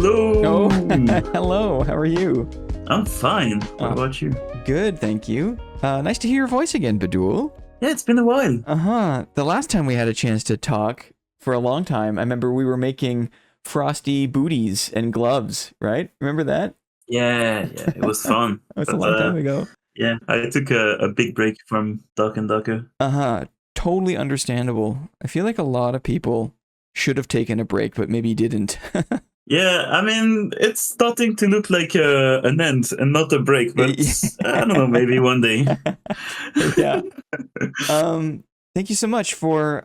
Hello. Oh, hello. How are you? I'm fine. What about you? Good, thank you. Nice to hear your voice again, Bidule. Yeah, it's been a while. The last time we had a chance to talk for a long time, I remember we were making frosty booties and gloves, right? Remember that? Yeah, it was fun. That was a But long time ago. yeah, I took a big break from Dark and Darker. Totally understandable. I feel like a lot of people should have taken a break, but maybe didn't. Yeah, I mean, it's starting to look like an end and not a break, but I don't know, maybe one day. Yeah. Thank you so much for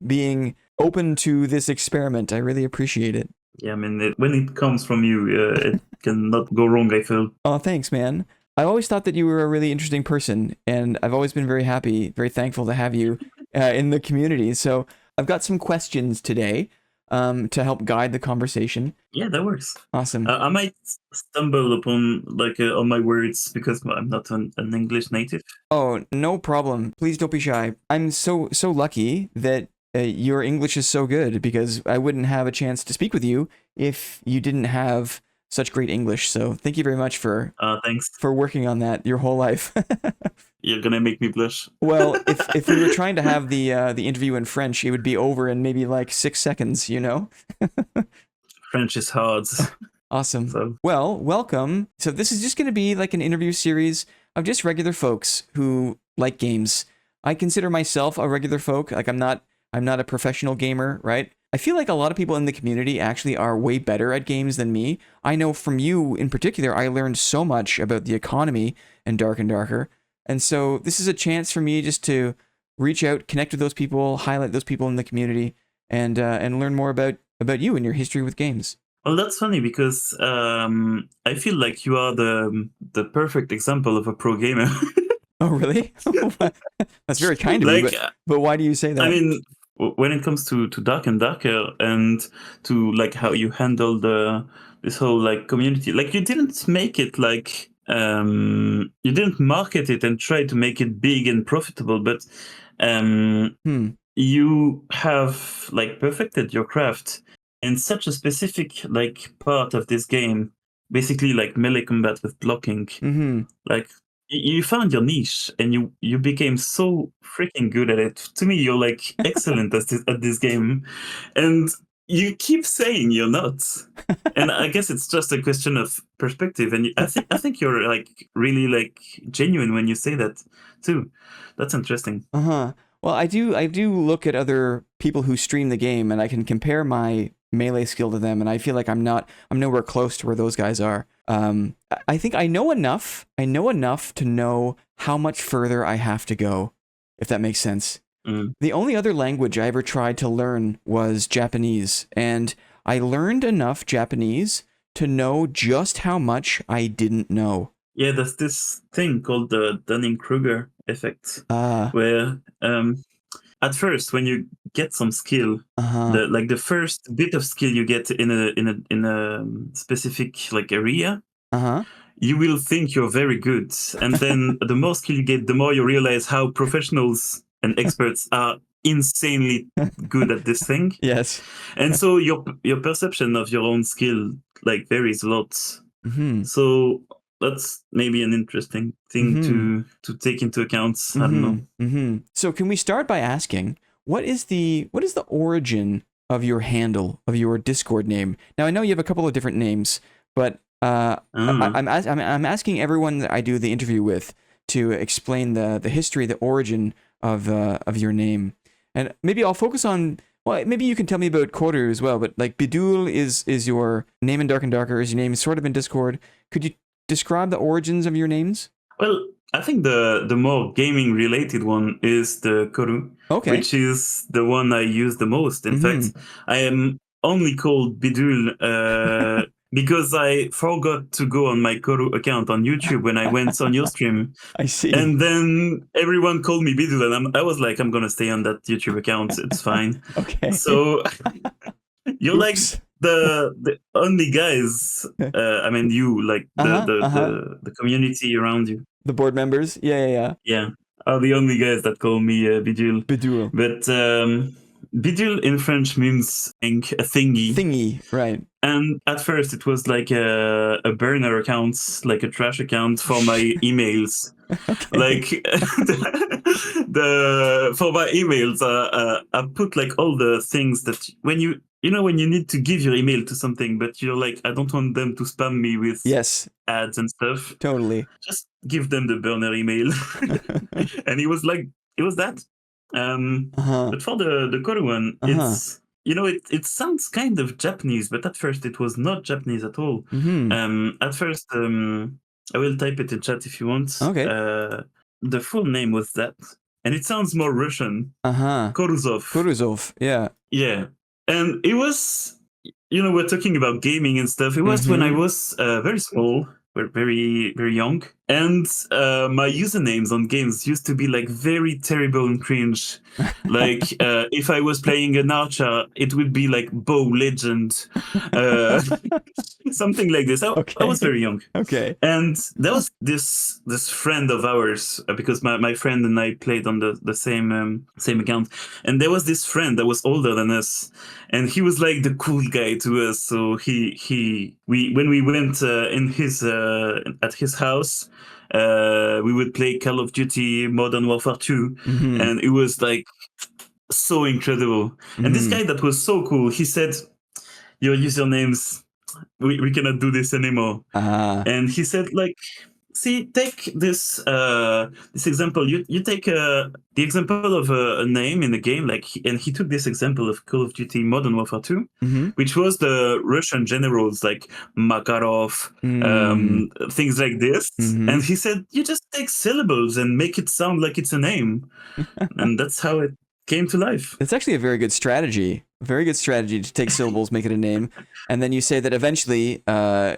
being open to this experiment. I really appreciate it. Yeah, I mean, when it comes from you, it cannot go wrong, I feel. Oh, thanks, man. I always thought that you were a really interesting person, and I've always been very happy, very thankful to have you in the community. So I've got some questions today to help guide the conversation. Yeah, that works. Awesome. I might stumble upon on my words because I'm not an English native. Oh, no problem. Please don't be shy. I'm so lucky that your English is so good because I wouldn't have a chance to speak with you if you didn't have such great English. So thank you very much for thanks for working on that your whole life. You're gonna make me blush. Well, if we were trying to have the interview in French, it would be over in maybe like 6 seconds, you know? French is hard. Awesome. So. Well, welcome. So this is just going to be like an interview series of just regular folks who like games. I consider myself a regular folk. Like I'm not a professional gamer, right? I feel like a lot of people in the community actually are way better at games than me. I know from you in particular, I learned so much about the economy and Dark and Darker. And so this is a chance for me just to reach out, connect with those people, highlight those people in the community, and learn more about you and your history with games. Well, that's funny because I feel like you are the perfect example of a pro gamer. Oh, really? That's very kind of you, but why do you say that? I mean, when it comes to Dark and Darker and to like how you handle this whole like community, like you didn't make it like you didn't market it and try to make it big and profitable, but you have like perfected your craft in such a specific like part of this game, basically like melee combat with blocking. Like you found your niche and you became so freaking good at it. To me, you're like excellent at this game, and you keep saying you're not. And I guess it's just a question of perspective. And I think you're like really like genuine when you say that too. That's interesting. Well, I do look at other people who stream the game, and I can compare my melee skill to them, and I feel like I'm nowhere close to where those guys are. I think I know enough to know how much further I have to go, if that makes sense. The only other language I ever tried to learn was Japanese, and I learned enough Japanese to know just how much I didn't know. Yeah, there's this thing called the Dunning-Kruger effect, where at first when you get some skill, the first bit of skill you get in a specific like area, you will think you're very good, and then the more skill you get, the more you realize how professionals and experts are insanely good at this thing. Yes. And so your perception of your own skill like varies a lot. So that's maybe an interesting thing to take into account. I don't know. So can we start by asking, what is the origin of your handle, of your Discord name? Now I know you have a couple of different names, but I'm asking everyone that I do the interview with to explain the history, the origin of your name, and maybe I'll focus on. Well, maybe you can tell me about Koru as well, but like Bidule is your name in Dark and Darker, is your name sort of in Discord. Could you describe the origins of your names? Well, I think the more gaming related one is the Koru, which is the one I use the most. In fact, I am only called Bidule because I forgot to go on my Koru account on YouTube when I went on your stream. I see. And then everyone called me Bidule, and I was like, I'm gonna stay on that YouTube account. It's fine. Okay. So you're like the only guys. I mean, you like the community around you. The board members, yeah, are the only guys that call me Bidule. Bidule. But Bidule in French means a thingy. Thingy, right. And at first it was like a burner account, like a trash account for my emails. Okay. Like for my emails, I put like all the things that when you need to give your email to something, but you're like, I don't want them to spam me with Yes, ads and stuff. totally. Just give them the burner email. And it was that. But for the Koru one, it's it sounds kind of Japanese, but at first it was not Japanese at all. At first, I will type it in chat if you want. Okay. The full name was that, and it sounds more Russian. Koruzov. Koruzov, yeah. Yeah, and it was, we're talking about gaming and stuff. It was when I was very small, very, very young. And my usernames on games used to be like very terrible and cringe. Like if I was playing an archer, it would be like Bow Legend, something like this. I was very young. Okay. And there was this friend of ours, because my friend and I played on the same account. And there was this friend that was older than us, and he was like the cool guy to us. So when we went in his at his house, we would play Call of Duty Modern Warfare 2, and it was like so incredible. And this guy that was so cool, he said, your usernames, we cannot do this anymore. And he said, like, see, take this example. You take the example of a name in a game, and he took this example of Call of Duty Modern Warfare 2, which was the Russian generals like Makarov, things like this. And he said, you just take syllables and make it sound like it's a name. And that's how it came to life. It's actually a very good strategy. A very good strategy to take syllables, make it a name. And then you say that eventually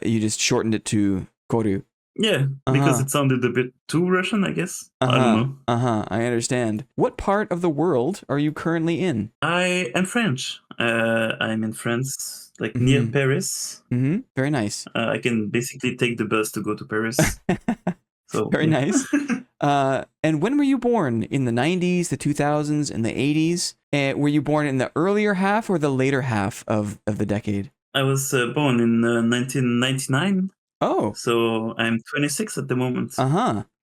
you just shortened it to Koru. Yeah, because it sounded a bit too Russian, I guess. I don't know. I understand. What part of the world are you currently in? I am French. I'm in France, like near Paris. Very nice. I can basically take the bus to go to Paris. So very nice. And when were you born? In the 90s, the 2000s, and the 80s? Were you born in the earlier half or the later half of the decade? I was born in 1999. Oh. So I'm 26 at the moment.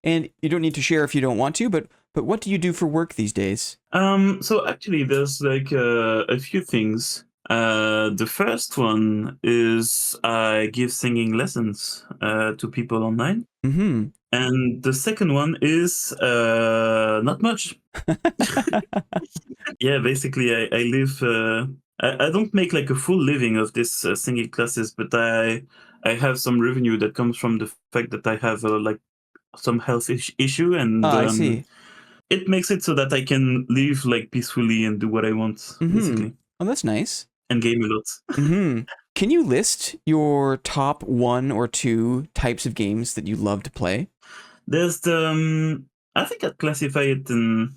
And you don't need to share if you don't want to, but what do you do for work these days? So actually there's like a few things. The first one is I give singing lessons to people online. And the second one is not much. Yeah, basically I live... I don't make like a full living of this singing classes, but I have some revenue that comes from the fact that I have like some health issue, and I see. It makes it so that I can live like peacefully and do what I want, basically. Oh, that's nice. And game a lot. Can you list your top 1 or 2 types of games that you love to play? There's the I think I'd classify it in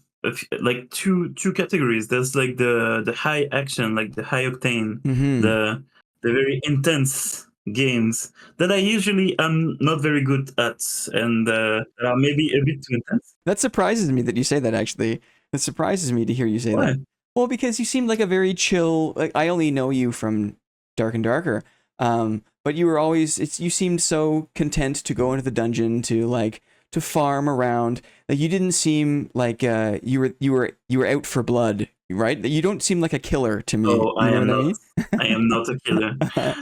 like two categories. There's like the high action, like the high octane, the very intense games that I usually am not very good at, and are maybe a bit too intense. That surprises me that you say that, actually. It surprises me to hear you say Why? that. Well, because you seem like a very chill... Like, I only know you from Dark and Darker, but you were always... You seemed so content to go into the dungeon, to farm around. Like, you didn't seem like you were out for blood, right? You don't seem like a killer to me. Oh, I am not. I am not a killer.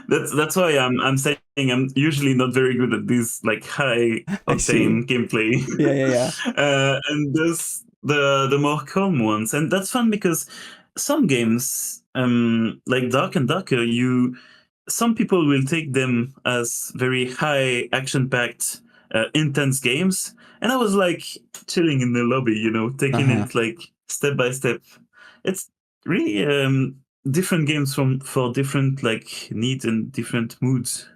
That's why I'm saying I'm usually not very good at these like high octane gameplay. Yeah. And there's the more calm ones, and that's fun because some games, like Dark and Darker, some people will take them as very high action-packed, intense games, and I was like chilling in the lobby, taking it like step by step. It's really different games for different like needs and different moods.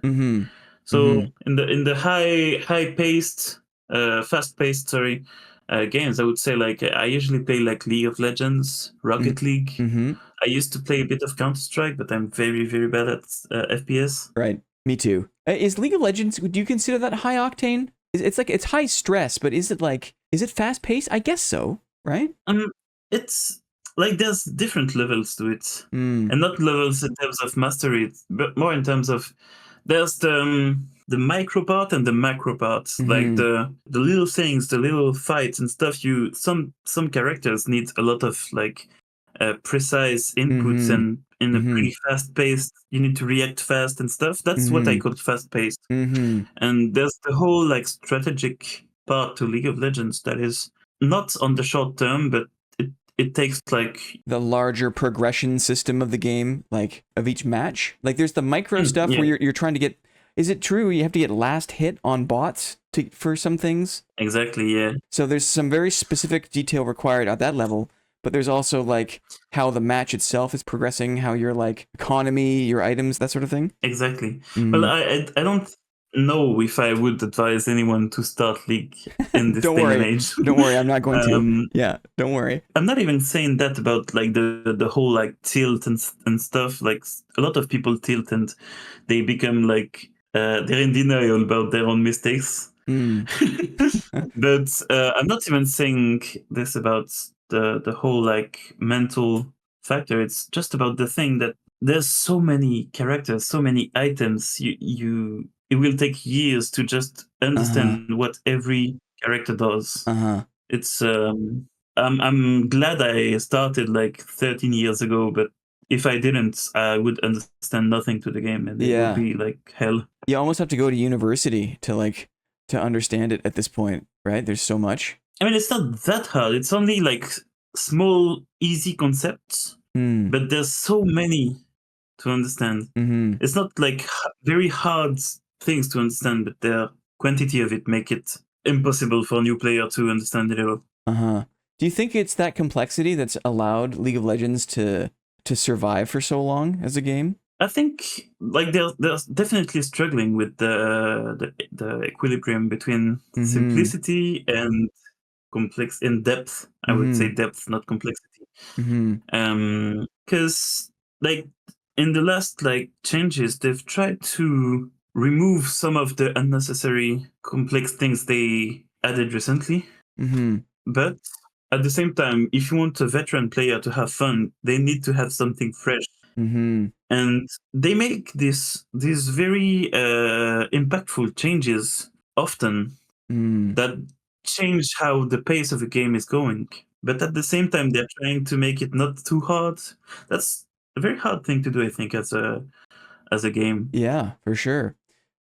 So in the high paced, fast paced, games, I would say like I usually play like League of Legends, Rocket League. I used to play a bit of Counter-Strike, but I'm very, very bad at FPS. Right. Me too. Is League of Legends, do you consider that high octane? It's high stress, but is it fast paced? I guess so, right? like there's different levels to it, Mm. and not levels in terms of mastery, but more in terms of there's the micro part and the macro part, like the little things, the little fights and stuff. Some characters need a lot of like precise inputs and in a pretty fast paced. You need to react fast and stuff. That's what I call fast paced. And there's the whole like strategic part to League of Legends that is not on the short term, but it takes like the larger progression system of the game, like of each match. Like there's the micro stuff where you're trying to get. Is it true you have to get last hit on bots for some things? Exactly, yeah. So there's some very specific detail required at that level, but there's also like how the match itself is progressing, how your like economy, your items, that sort of thing. Exactly. Well, I don't know if I would advise anyone to start League in this day and age. Don't worry, I'm not going to. Yeah, don't worry. I'm not even saying that about like the whole like tilt and stuff. Like a lot of people tilt and they become like they're in denial about their own mistakes. But I'm not even saying this about the whole like mental factor. It's just about the thing that there's so many characters, so many items. It will take years to just understand what every character does. It's I'm glad I started like 13 years ago, but if I didn't, I would understand nothing to the game, and it would be like hell. You almost have to go to university to understand it at this point, right? There's so much. I mean, it's not that hard. It's only like small, easy concepts, but there's so many to understand. It's not like very hard things to understand, but the quantity of it make it impossible for a new player to understand it at all. Do you think it's that complexity that's allowed League of Legends to survive for so long as a game? I think like they're definitely struggling with the equilibrium between simplicity and depth. I would say depth, not complexity. Because like in the last like changes, they've tried to remove some of the unnecessary complex things they added recently. But at the same time, if you want a veteran player to have fun, they need to have something fresh. And they make these very impactful changes often that change how the pace of a game is going. But at the same time, they're trying to make it not too hard. That's a very hard thing to do, I think, as a game. Yeah, for sure.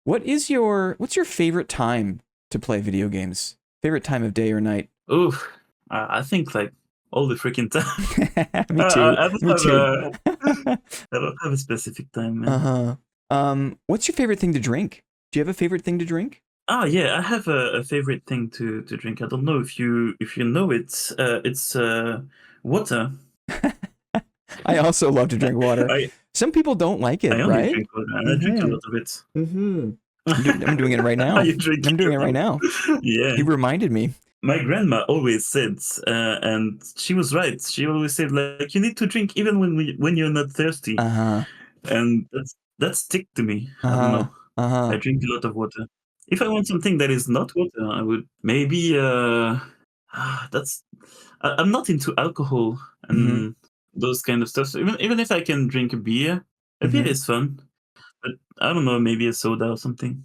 What's your favorite time to play video games? Favorite time of day or night? Oh, I think like all the freaking time. Me too. I don't have a specific time, man. What's your favorite thing to drink? Do you have a favorite thing to drink? Oh yeah, I have a favorite thing to drink. I don't know if you know it. It's water. I also love to drink water. Some people don't like it, I only right? drink water, and I drink a lot of it. I'm doing it right now. I'm doing it right now. Yeah. You reminded me. My grandma always said, and she was right. She always said, like, you need to drink even when you're not thirsty. And that stick to me. I don't know. I drink a lot of water. If I want something that is not water, I would maybe. I'm not into alcohol and those kind of stuff. So even if I can drink a beer is fun. But I don't know, maybe a soda or something.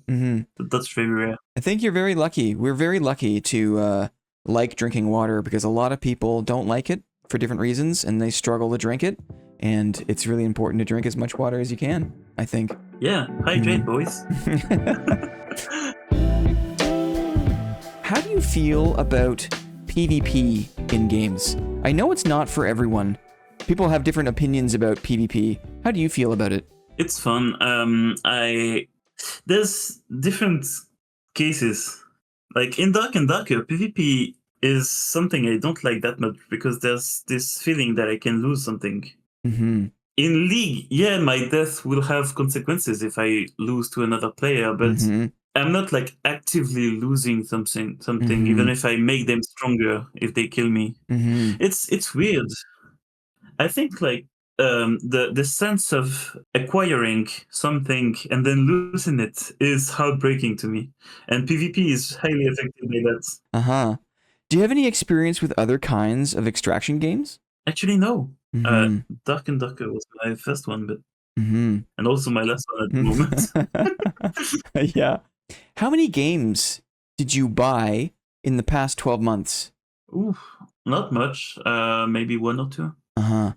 But that's very rare. I think you're very lucky. We're very lucky to like drinking water because a lot of people don't like it for different reasons and they struggle to drink it. And it's really important to drink as much water as you can, I think. Yeah, hydrate, boys. How do you feel about PvP in games? I know it's not for everyone. People have different opinions about PvP. How do you feel about it? It's fun. There's different cases. Like in Dark and Darker, PvP is something I don't like that much because there's this feeling that I can lose something. In League, yeah, my death will have consequences if I lose to another player, but I'm not like actively losing something, even if I make them stronger if they kill me. It's weird. I think like the sense of acquiring something and then losing it is heartbreaking to me, and PvP is highly affected by that. Do you have any experience with other kinds of extraction games? Actually, no. Mm-hmm. Dark and Darker was my first one, but Mm-hmm. and also my last one at the moment. Yeah. How many games did you buy in the past 12 months? Ooh, not much. Maybe one or two. Uh-huh.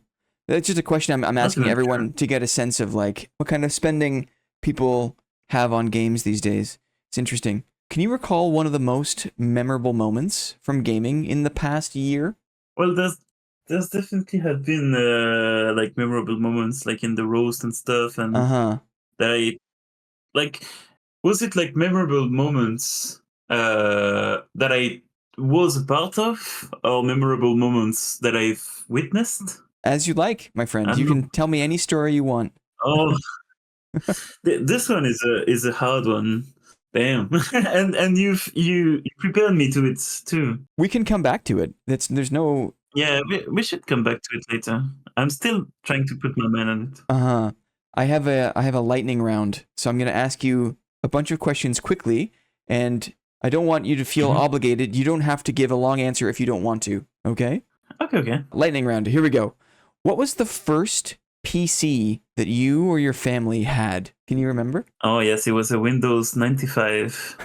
That's just a question I'm Not asking even everyone sure. to get a sense of like what kind of spending people have on games these days. It's interesting. Can you recall one of the most memorable moments from gaming in the past year? Well, there's definitely have been like memorable moments, like in the roast and stuff, and Uh-huh. that I like. Was it like memorable moments that I was a part of, or memorable moments that I've witnessed? As you like, my I friend. You don't know. can tell me any story you want. Oh, this one is a hard one. Damn, and you prepared me to it too. We can come back to it. There's no Yeah, we should come back to it later. I'm still trying to put my mind on it. uh-huh. I have a lightning round. So I'm going to ask you a bunch of questions quickly and I don't want you to feel Mhm. obligated. You don't have to give a long answer if you don't want to, okay? Okay, okay. Lightning round. Here we go. What was the first PC that you or your family had? Can you remember? Oh yes, it was a Windows 95.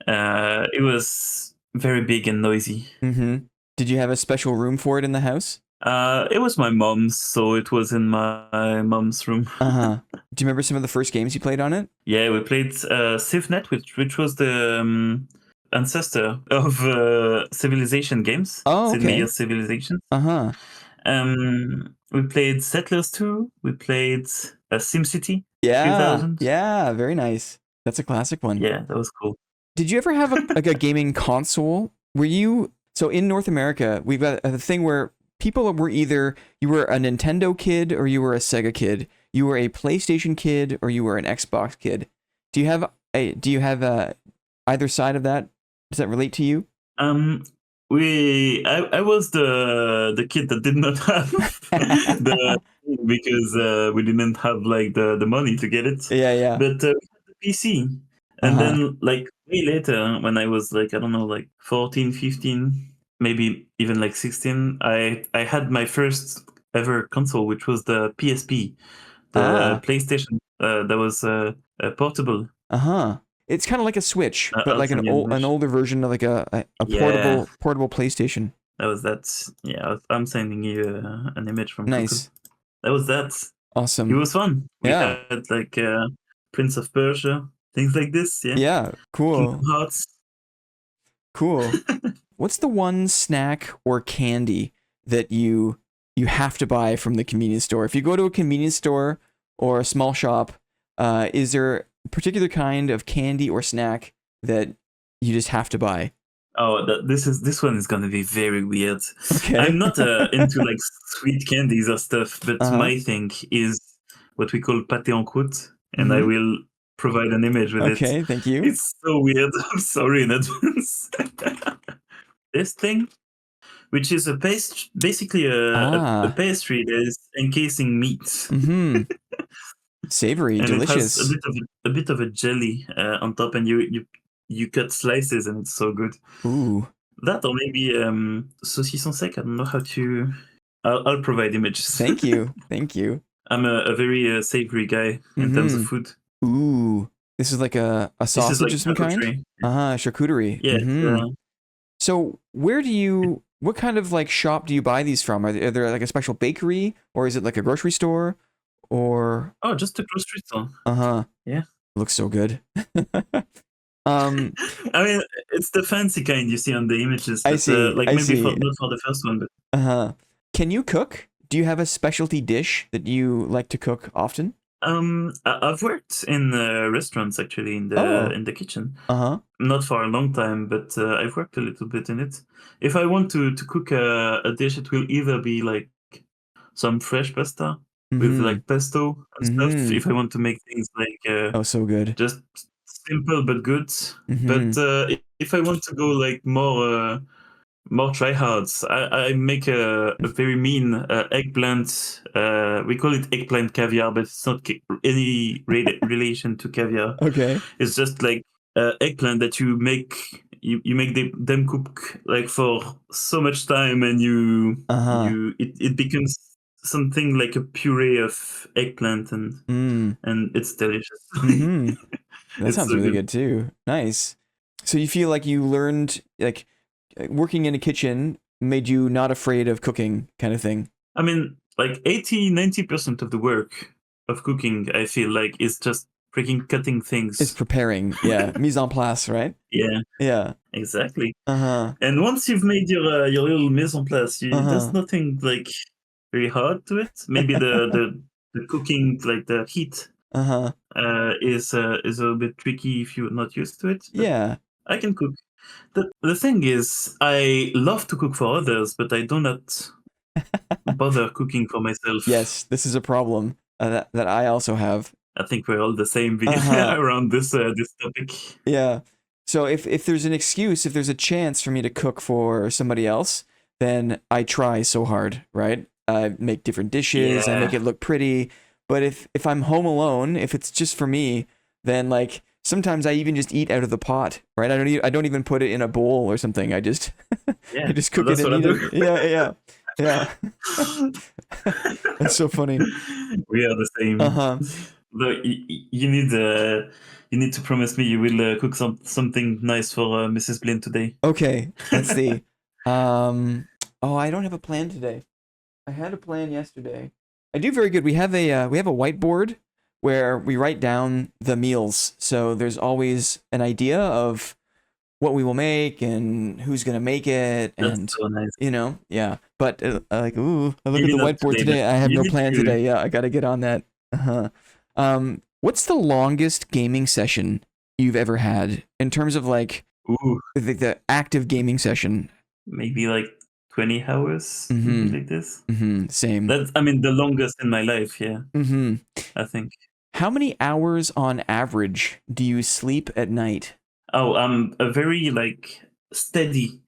It was very big and noisy. Mm-hmm. Did you have a special room for it in the house? It was my mom's, so it was in my mom's room. Uh-huh. Do you remember some of the first games you played on it? Yeah, we played CivNet, which was the ancestor of Civilization games, Oh, Sid okay. Meier's Civilization. Uh-huh. We played Settlers 2. We played SimCity Yeah. 2000. Yeah, very nice. That's a classic one. Yeah, that was cool. Did you ever have a gaming console? Were you so in North America, we've got a thing where people were either you were a Nintendo kid or you were a Sega kid. You were a PlayStation kid or you were an Xbox kid. Do you have either side of that? Does that relate to you? Um, I was the kid that did not have the because we didn't have like the money to get it. Yeah, yeah. But we had the PC, and Uh-huh. then like way later when I was like I don't know like 14, 15, maybe even like 16, I had my first ever console, which was the PSP, the Ah. PlayStation that was portable. Uh-huh. It's kind of like a Switch, but I'll like send you an an image. older version of like a Yeah, portable PlayStation. that was that. Yeah, I'm sending you an image from Google. Nice. That was that. It Awesome. was fun. We Yeah. had like Prince of Persia, things like this. Yeah, Yeah, Kingdom cool. Hearts. Cool. What's the one snack or candy that you have to buy from the convenience store? If you go to a convenience store or a small shop, is there a particular kind of candy or snack that you just have to buy? Oh, this one is gonna be very weird. I'm Okay. not into like sweet candies or stuff, but Uh-huh. my thing is what we call pâté en croûte, and I Mm-hmm. will provide an image with it. Okay, thank you. It's so weird. I'm sorry in advance. This thing, which is basically a Ah. pastry that is encasing meat, Mm-hmm. Savory, and it has delicious. a bit of a jelly on top, and you cut slices, and it's so good. Ooh. That or maybe saucisson sec. I don't know how to. I'll provide images. Thank you. Thank you. I'm a very savory guy in terms of Mm-hmm. food. Ooh. This is like a This is sausage like of some kind? charcuterie. Uh-huh, charcuterie. Yeah, it's, Mm-hmm. So what kind of like shop do you buy these from? Are there like a special bakery or is it like a grocery store or oh, just a grocery store. uh-huh. Yeah. Looks so good. um I mean, it's the fancy kind you see on the images, but like I maybe see. not for the first one, but Uh-huh. Can you cook? Do you have a specialty dish that you like to cook often? I've worked in restaurants actually Oh. in the kitchen. Uh-huh. Not for a long time, but I've worked a little bit in it. If I want to cook a dish, it will either be like some fresh pasta with Mm-hmm. like pesto and stuff. Mm-hmm. If I want to make things like Oh, so good. just simple but good. Mm-hmm. But if I want to go like more tryhards, I make a very mean eggplant. We call it eggplant caviar, but it's not any relation to caviar. Okay. It's just like eggplant that you make you make them cook like for so much time, and it becomes something like a puree of eggplant, and it's delicious. That It's sounds so really good. good too. Nice. So you feel like you learned, like, working in a kitchen made you not afraid of cooking, kind of thing. I mean, like 80-90% of the work of cooking, I feel like, is just freaking cutting It's things. preparing, yeah, mise en place, right? Yeah, Yeah. exactly. Uh-huh. And once you've made your little mise en place, there's Uh-huh. nothing like very hard to it. Maybe the cooking, like the heat, Uh-huh. is a little bit tricky if you're not used to it. But Yeah. I can cook. The thing is, I love to cook for others, but I do not bother cooking for myself. Yes, this is a problem that I also have. I think we're all the same Uh-huh. around this topic. Yeah. So if there's an excuse, if there's a chance for me to cook for somebody else, then I try so hard, right? I make different dishes, I make Yeah, it look pretty. But if I'm home alone, if it's just for me, then like sometimes I even just eat out of the pot, right? I don't even put it in a bowl or something. I just yeah. I just cook it That's and what I eat it. do. Yeah, yeah. Yeah. That's so funny. We are the same. Uh-huh. Though you need to promise me you will cook something nice for Mrs. Blinn today. Okay, let's see. Um, oh, I don't have a plan today. I had a plan yesterday. I do very good. We have a whiteboard where we write down the meals. So there's always an idea of what we will make and who's gonna make it, That's and so nice. yeah. But like, ooh, I look at Maybe the not whiteboard today, but today. I have you no need plan to. today. Yeah, I gotta get on that. Uh-huh. What's the longest gaming session you've ever had in terms of like Ooh, the active gaming session? maybe like 20 hours, maybe Mm-hmm. like this. Mm-hmm. Same. That's, I mean, the longest in my life. Yeah, Mm-hmm. I think. How many hours on average do you sleep at night? Oh, I'm a very like steady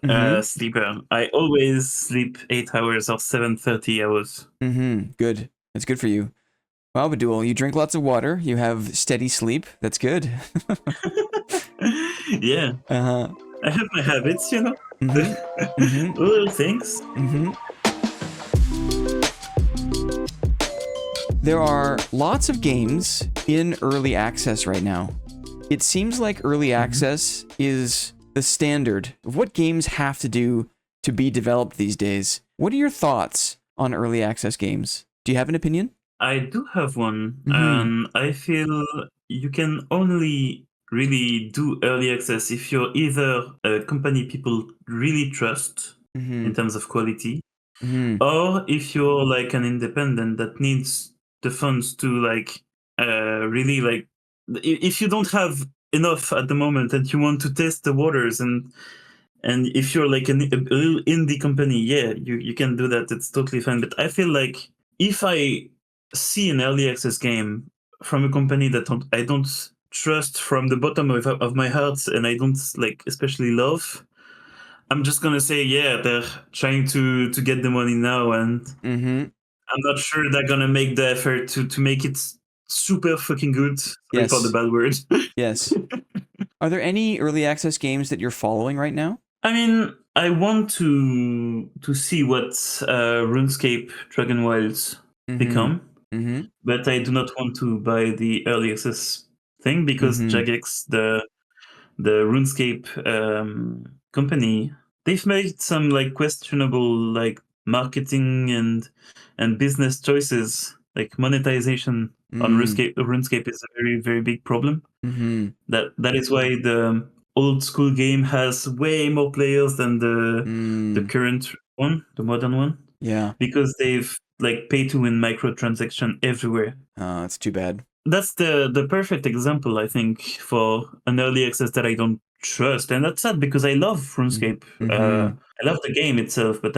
Mm-hmm. sleeper. I always sleep 8 hours or 7:30 hours. Mm-hmm. Good. That's good for you. Well, Bidule, you drink lots of water. You have steady sleep. That's good. Yeah, Uh-huh. I have my habits, you know. Mm-hmm. Mm-hmm. Little things. Mm-hmm. There are lots of games in early access right now. It seems like early access is the standard of what games have to do to be developed these days. What are your thoughts on early access games? Do you have an opinion? I do have one, Mm-hmm. and I feel you can only really do early access if you're either a company people really trust Mm-hmm. in terms of quality, Mm-hmm. or if you're like an independent that needs the funds to like really like if you don't have enough at the moment and you want to test the waters, and if you're like a real indie company, yeah, you can do that. It's totally fine. But I feel like if I see an early access game from a company that I don't trust from the bottom of my heart, and I don't like especially love, I'm just gonna say, yeah, they're trying to get the money now, and Mm-hmm. I'm not sure they're gonna make the effort to make it super fucking good. Sorry for the Yes. bad word. Yes. Are there any early access games that you're following right now? I mean, I want to see what RuneScape Dragon Wilds Mm-hmm. become, Mm-hmm. but I do not want to buy the early access thing because Mm-hmm. Jagex, the RuneScape company, they've made some like questionable like marketing and business choices. Like monetization on Mm-hmm. RuneScape is a very very big problem. Mm-hmm. That is why the old school game has way more players than the Mm. current one, the modern one, Yeah. because they've like pay to win microtransaction everywhere. Oh, it's too bad. That's the perfect example, I think, for an early access that I don't trust, and that's sad because I love RuneScape. Mm-hmm. I love the game itself, but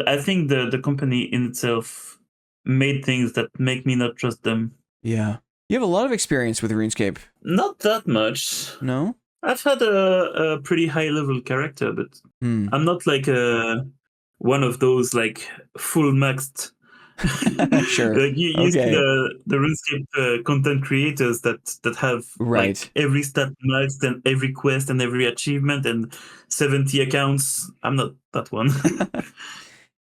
I think the company in itself made things that make me not trust them. Yeah. You have a lot of experience with RuneScape. Not that much. No? I've had a pretty high level character, but Hmm. I'm not like one of those like full maxed Sure. Like you see Okay. the RuneScape content creators that have Right. like every stat milestone, every quest, and every achievement, and 70 accounts. I'm not that one.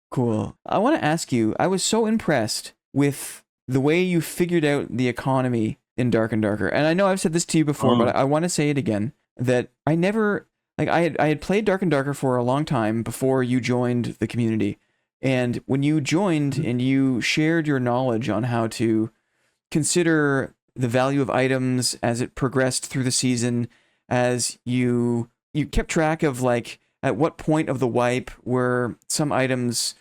Cool. I want to ask you, I was so impressed with the way you figured out the economy in Dark and Darker. And I know I've said this to you before, Oh, but I want to say it again, that I never, like, I had played Dark and Darker for a long time before you joined the community. And when you joined and you shared your knowledge on how to consider the value of items as it progressed through the season, as you kept track of, like, at what point of the wipe were some items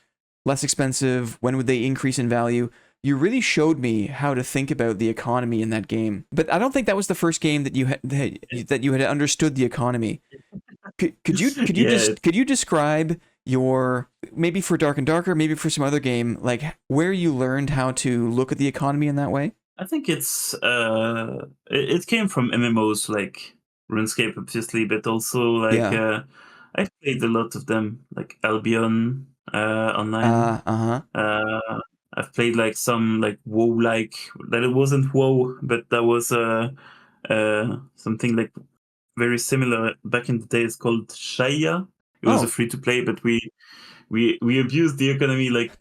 less expensive, when would they increase in value. You really showed me how to think about the economy in that game. But I don't think that was the first game that you had understood the economy. yeah. Could you describe your, maybe for Dark and Darker, maybe for some other game, like where you learned how to look at the economy in that way? I think it came from MMOs like RuneScape, obviously, but also like Yeah. I've played a lot of them, like Albion online. Uh-huh. Uh, I've played like some like WoW, like that. It wasn't WoW, but that was something like very similar back in the days called Shaya. It was a Oh. free to play, but we abused the economy like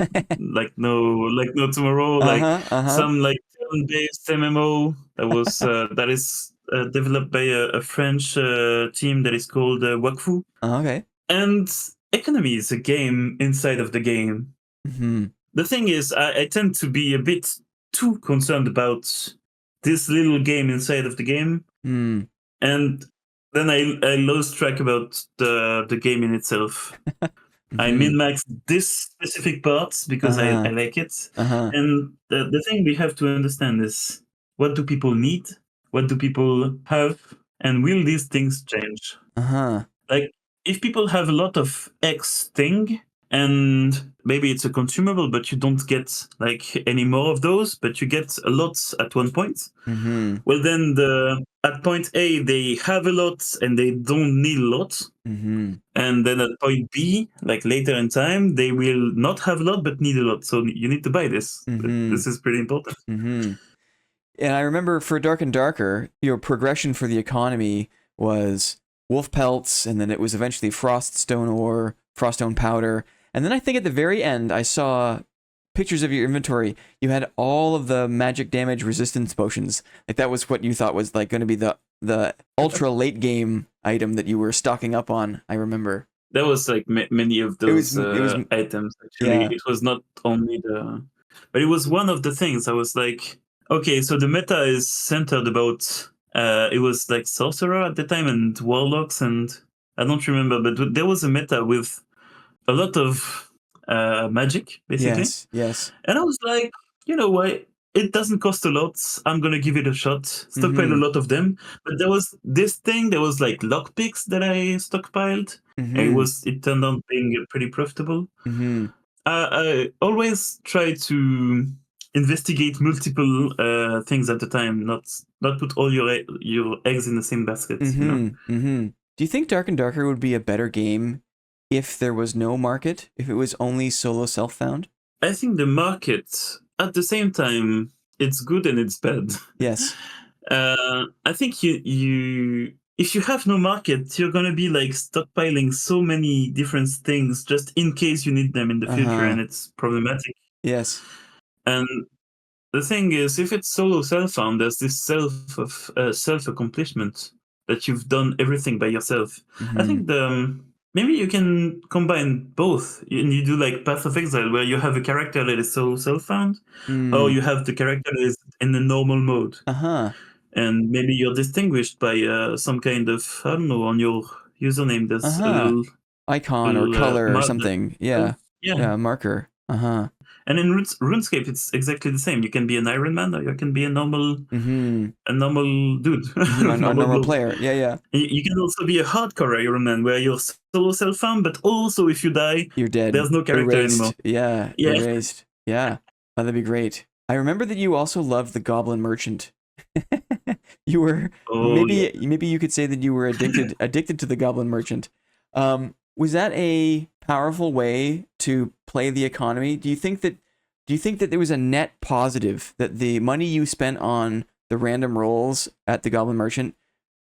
no tomorrow. Like Uh-huh. Uh-huh. some like turn-based MMO that is developed by a French team that is called Wakfu. Okay. And economy is a game inside of the game. Mm-hmm. The thing is, I tend to be a bit too concerned about this little game inside of the game, Mm. and then I lost track about the game in itself. I Mm-hmm. min-max this specific parts because I Uh-huh. like it. Uh-huh. And the thing we have to understand is, what do people need? What do people have? And will these things change? Uh-huh. Like, if people have a lot of X thing, and maybe it's a consumable, but you don't get like any more of those, but you get a lot at one point. Mm-hmm. Well, then at point A they have a lot and they don't need a lot, Mm-hmm. and then at point B, like later in time, they will not have a lot but need a lot. So you need to buy this. Mm-hmm. This is pretty important. Mm-hmm. And I remember for Dark and Darker, your progression for the economy was wolf pelts, and then it was eventually froststone ore, froststone powder. And then I think at the very end, I saw pictures of your inventory. You had all of the magic damage resistance potions. Like that was what you thought was like going to be the ultra late game item that you were stocking up on. I remember. There was like many of those It was items. Actually, yeah. it was not only but it was one of the things. I was like, okay, so the meta is centered about. It was like sorcerer at the time and warlocks, and I don't remember, but there was a meta with a lot of magic, basically. Yes. Yes. And I was like, you know what? It doesn't cost a lot. I'm gonna give it a shot. Stockpile a Mm-hmm. lot of them. But there was this thing. There was like lockpicks that I stockpiled. And Mm-hmm. it turned out being pretty profitable. Mm-hmm. I always try to investigate multiple things at a time. Not put all your eggs in the same basket. You know. Mm-hmm. Mm-hmm. Do you think Dark and Darker would be a better game if there was no market? If it was only solo self-found? I think the market at the same time it's good and it's bad. Yes. I think you if you have no market, you're gonna be like stockpiling so many different things just in case you need them in the future, Uh-huh. and it's problematic. Yes. And the thing is, if it's solo self-found, there's this self accomplishment that you've done everything by yourself. I Mm-hmm. think maybe you can combine both, and you do like Path of Exile, where you have a character that is solo self-found, or Mm. you have the character that is in the normal mode. Uh-huh. And maybe you're distinguished by some kind of, I don't know, on your username there's a Uh-huh. Icon or little color or mark that something. Yeah. yeah. Yeah, marker. Uh-huh. And in RuneScape it's exactly the same. You can be an Iron Man or you can be Mm-hmm. a normal dude. Mm-hmm. A Normal normal bloke. player. Yeah, yeah. You can also be a hardcore Iron Man where you're solo self-found, but also if you die You're dead. there's no character anymore. Erased. Yeah, Yeah. erased. Yeah. Oh, that'd be great. I remember that you also loved the Goblin Merchant. You were Oh yeah. maybe you could say that you were addicted to the Goblin Merchant. Was that a powerful way to play the economy? Do you think that do you think that there was a net positive, that the money you spent on the random rolls at the Goblin Merchant,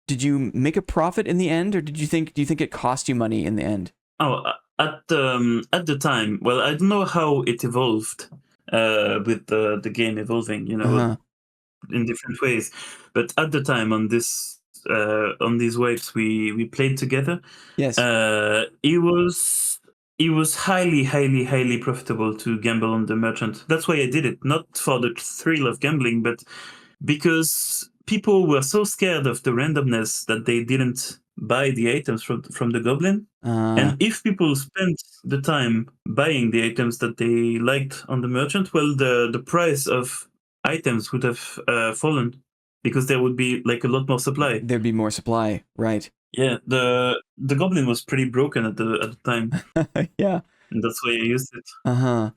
did you make a profit in the end, or do you think it cost you money in the end? Oh, at the time, well, I don't know how it evolved with the game evolving, in different ways. But at the time, on these waves we played together, Yes. It was highly, highly, highly profitable to gamble on the merchant. That's why I did it, not for the thrill of gambling, but because people were so scared of the randomness that they didn't buy the items from the goblin. And if people spent the time buying the items that they liked on the merchant, well, the price of items would have fallen, because there would be like a lot more supply. There'd be more supply, right? Yeah, the goblin was pretty broken at the time, Yeah. and that's why I used it.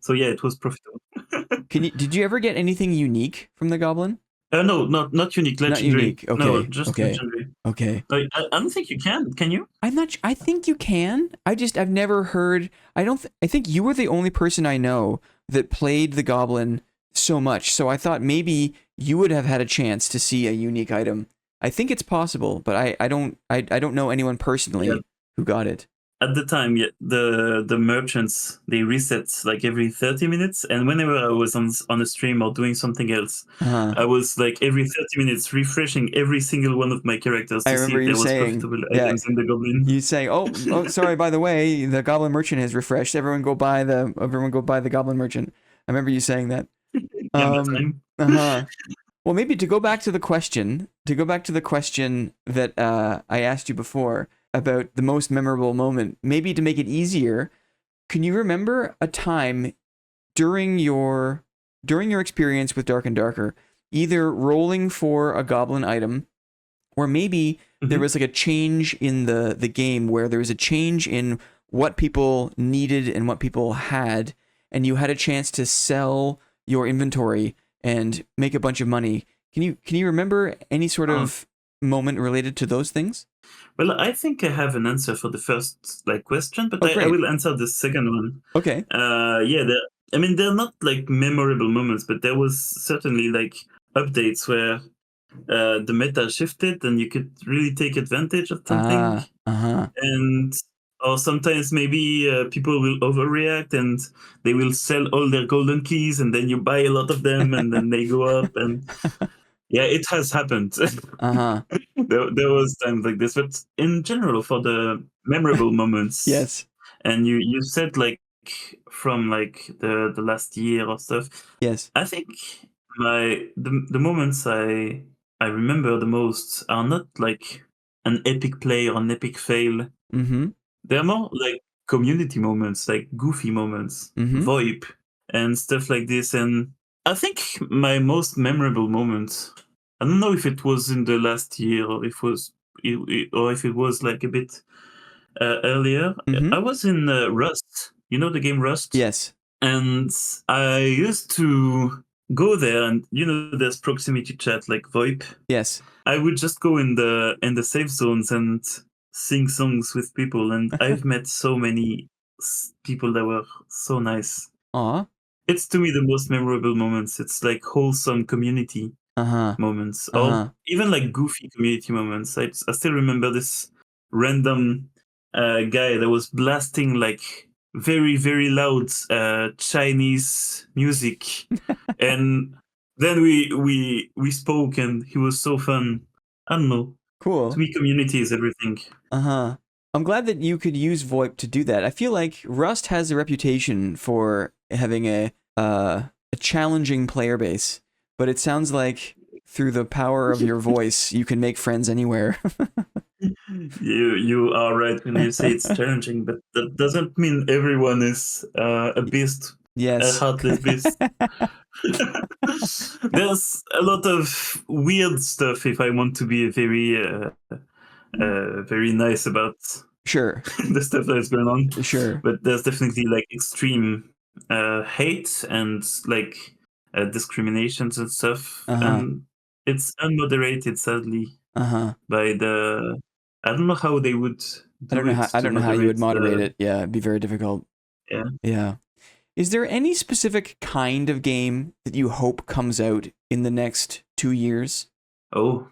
So yeah, it was profitable. Did you ever get anything unique from the goblin? No, not unique, legendary. Not unique. Okay. No, just okay. legendary. Okay. I don't think you can. Can you? I think you can. I've never heard. I think you were the only person I know that played the goblin so much. So I thought maybe you would have had a chance to see a unique item. I think it's possible, but I don't know anyone personally who got it. At the time, yeah, the merchants, they reset like every 30 minutes, and whenever I was on a stream or doing something else, I was like every 30 minutes refreshing every single one of my characters to see if there was profitable items in the goblin. You say, oh, sorry, by the way, the goblin merchant has refreshed. Everyone go buy the goblin merchant. I remember you saying that. Well, maybe to go back to the question that I asked you before about the most memorable moment, maybe to make it easier, can you remember a time during your experience with Dark and Darker, either rolling for a goblin item, or maybe there was like a change in the game where there was a change in what people needed and what people had, and you had a chance to sell your inventory and make a bunch of money. Can you remember any sort of moment related to those things? Well, I think I have an answer for the first question, but I will answer the second one. Okay. They're not like memorable moments, but there was certainly like updates where the meta shifted and you could really take advantage of something. And or sometimes maybe people will overreact and they will sell all their golden keys, and then you buy a lot of them and then they go up. And yeah, it has happened. There was times like this, but in general, for the memorable moments, yes. And you said like from like the last year or stuff. Yes. I think the moments I remember the most are not like an epic play or an epic fail. They're more like community moments, like goofy moments, VoIP and stuff like this. And I think my most memorable moment, I don't know if it was in the last year or if it was like a bit earlier. I was in Rust. You know the game Rust? Yes. And I used to go there, and there's proximity chat like VoIP. Yes. I would just go in the safe zones and sing songs with people, and I've met so many people that were so nice. It's to me the most memorable moments. It's like wholesome community moments, or even like goofy community moments. I still remember this random guy that was blasting like very, very loud Chinese music, and then we spoke, and he was so fun. I don't know. Cool. To me, community is everything. I'm glad that you could use VoIP to do that. I feel like Rust has a reputation for having a challenging player base, but it sounds like through the power of your voice, you can make friends anywhere. You are right when you say it's challenging, but that doesn't mean everyone is a beast. Yes. A heartless beast. There's a lot of weird stuff if I want to be very nice about the stuff that is going on. Sure. But there's definitely like extreme hate and like discriminations and stuff. And it's unmoderated, sadly, by the... I don't know how they would do I don't know how you would moderate it. Yeah, it'd be very difficult. Yeah. Is there any specific kind of game that you hope comes out in the next 2 years? Oh.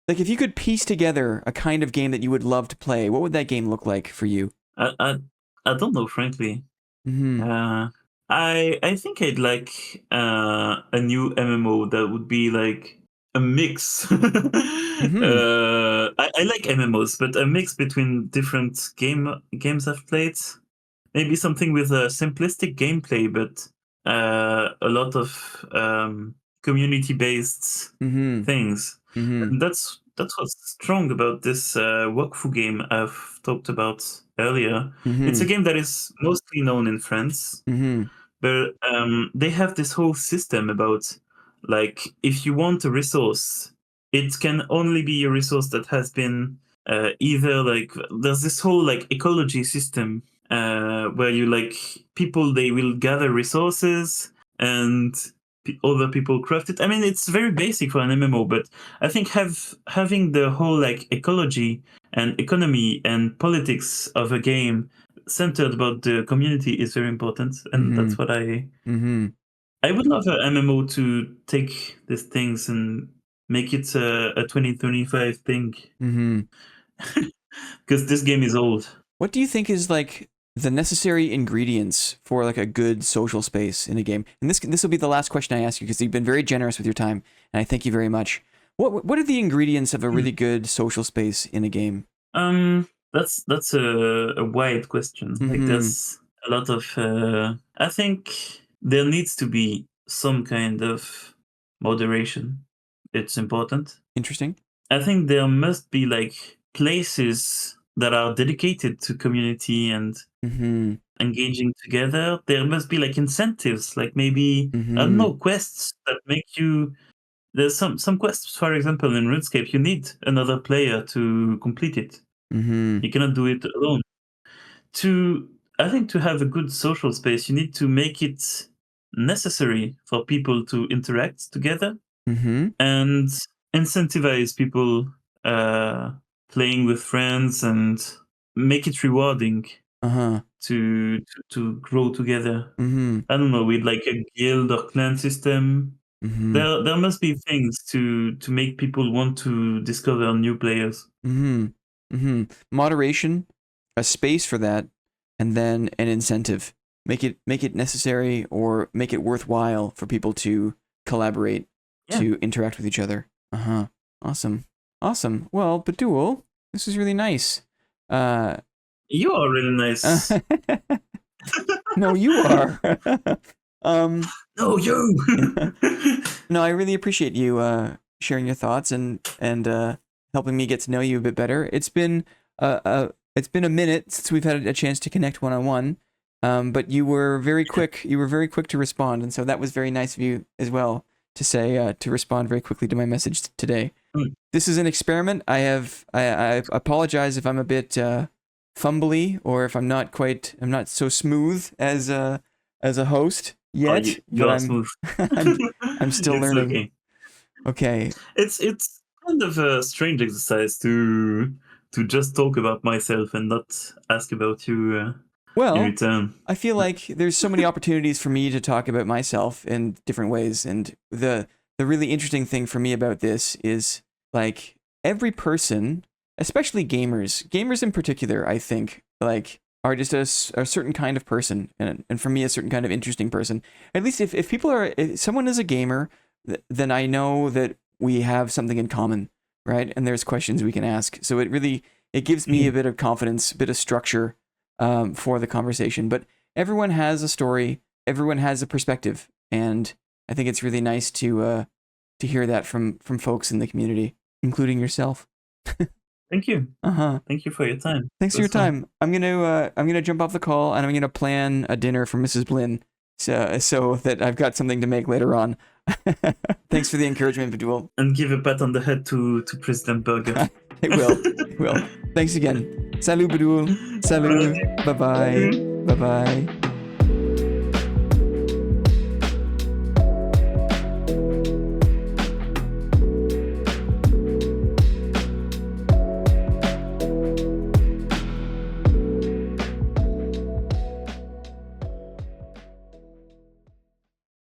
Like, if you could piece together a kind of game that you would love to play, what would that game look like for you? I don't know, frankly. I think I'd like a new MMO that would be like a mix. I like MMOs, but a mix between different games I've played. Maybe something with a simplistic gameplay, but a lot of community-based things. And that's what's strong about this Wakfu game I've talked about earlier. It's a game that is mostly known in France, but they have this whole system about, like, if you want a resource, it can only be a resource that has been either, like, there's this whole like ecology system where you, like, people, they will gather resources and other people craft it. I mean, it's very basic for an MMO, but I think having the whole like ecology and economy and politics of a game centered about the community is very important, and that's what I would love a MMO to take these things and make it a 2025 thing. Because this game is old. What do you think is like the necessary ingredients for like a good social space in a game? And this will be the last question I ask you, because you've been very generous with your time, and I thank you very much. What are the ingredients of a really good social space in a game? That's a wide question. Like, there's a lot of I think there needs to be some kind of moderation. It's important. Interesting. I think there must be like places that are dedicated to community and engaging together. There must be like incentives, like maybe I don't know, quests that make you. There's some quests, for example, in RuneScape, you need another player to complete it. You cannot do it alone. I think to have a good social space, you need to make it necessary for people to interact together and incentivize people playing with friends and make it rewarding to grow together. I don't know, with like a guild or clan system. There must be things to make people want to discover new players. Moderation, a space for that, and then an incentive. Make it necessary or make it worthwhile for people to collaborate, to interact with each other. Awesome. Well, Bidule, this is really nice. You are really nice. No, you are. No, you. No, I really appreciate you sharing your thoughts and helping me get to know you a bit better. It's been a minute since we've had a chance to connect one-on-one, but you were very quick. You were very quick to respond, and so that was very nice of you as well to say to respond very quickly to my message today. This is an experiment. I apologize if I'm a bit fumbly or if I'm not so smooth as a host yet. You are smooth. I'm still learning. Okay. It's kind of a strange exercise to just talk about myself and not ask about you in return. I feel like there's so many opportunities for me to talk about myself in different ways, and the really interesting thing for me about this is, like, every person, especially gamers in particular, I think, like, are just a certain kind of person, and for me, a certain kind of interesting person. At least if someone is a gamer, then I know that we have something in common, right? And there's questions we can ask. So it gives me a bit of confidence, a bit of structure for the conversation. But everyone has a story, everyone has a perspective, and I think it's really nice to hear that from folks in the community, including yourself. Thank you. Thank you for your time. Thanks for your time. I'm gonna jump off the call and I'm gonna plan a dinner for Mrs. Blinn, so that I've got something to make later on. Thanks for the encouragement, Bidule. And give a pat on the head to President Burger. It will. Thanks again. Salut, Bidule. Salut. Bye bye. Bye bye.